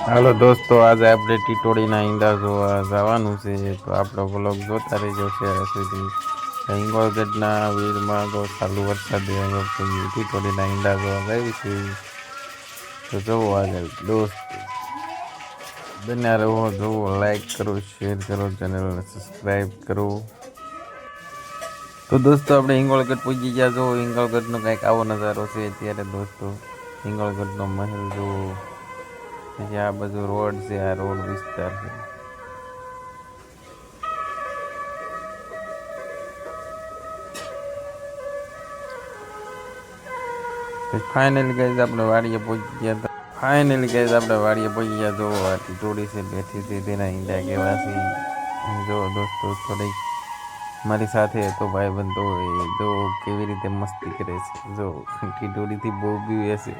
હાલો દોસ્તો, આજે આપણે ટીટોડીના ઈંડા જોવા જવાનું છે, તો આપણો બ્લોગ જોતા રહીજો શેર સુધી. હિંગોળગઢના વીરમાં તો ચાલુ વરસાદે ટીટોડીના ઈંડા જોવા ગઈ છે. તો જોવો આગળ દોસ્તો, બન્યા રહો, જોવો, લાઈક કરો, શેર કરો, ચેનલને સબસ્ક્રાઈબ કરો. તો દોસ્તો, આપણે હિંગોળગઢ પહોંચી ગયા. જો હિંગોળગઢનો કંઈક આવો નજારો છે અત્યારે દોસ્તો. હિંગોળગઢનો મહેલ જોવો. પછી આ બધું રોડ છે, આ રોડ વિસ્તાર છે. ફાઇનલી ગાઈઝ આપણે વાડીએ પહોંચી ગયા હતા. જો આ ટીટોડી છે બેઠી છે, તેના ઈંડા કેવા છે જો દોસ્તો. થોડીક મારી સાથે હતો ભાઈબંધ, તો એ જો કેવી રીતે મસ્તી કરે છે. જો ટીટોડીથી બહુ બી હશે.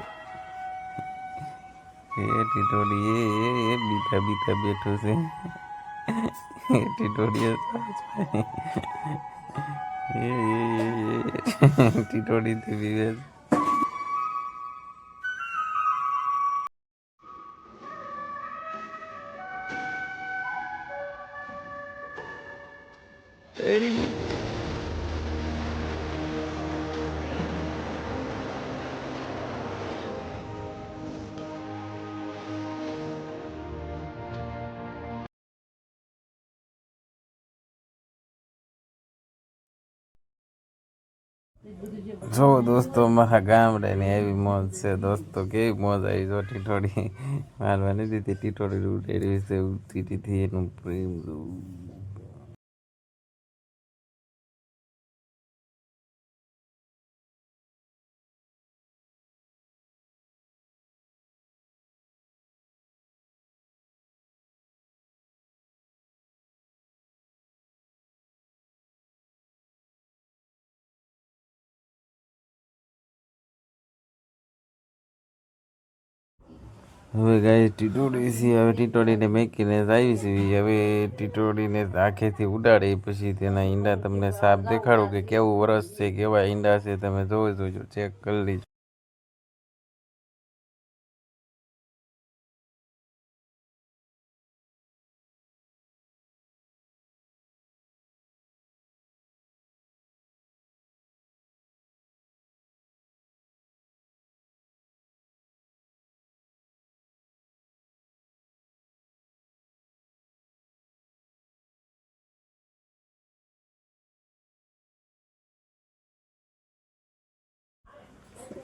એ ટીટોડી એ બીતા બીતા બેઠો છે. ટીટોડી ટીટોડીથી બીવે છે. જો દોસ્તો, મારા ગામડાની એવી મોજ છે દોસ્તો. કેવી મોજ આવી જો ટીટોડી મારવા નથી દીધી. ટીટોડી ઉડેડી છે, ઉડતી એનું પ્રેમ. હવે ગાય ટીટોડી છે, હવે ટીટોડીને મેકીને આવી છે. હવે ટીટોડીને આંખેથી ઉડાડે પછી તેના ઈંડા તમને સાફ દેખાડો કે કેવું વરસ છે, કેવા ઈંડા છે, તમે જોઈ જોજો, ચેક કરી લેજો.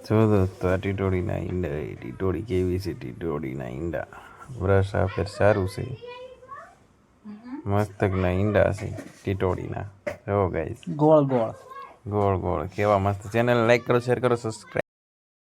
જો દોસ્તો, આ ટીટોડીના ઈંડા, ટીટોડી કેવી છે. ટીટોડીના ઈંડા બ્રશ આપે સારું છે, મસ્તકના ઈંડા છે ટીટોડીના. જો ગાઈસ, ગોળ ગોળ કેવા મસ્ત. ચેનલ લાઈક કરો, શેર કરો, સબસ્ક્રાઈબ.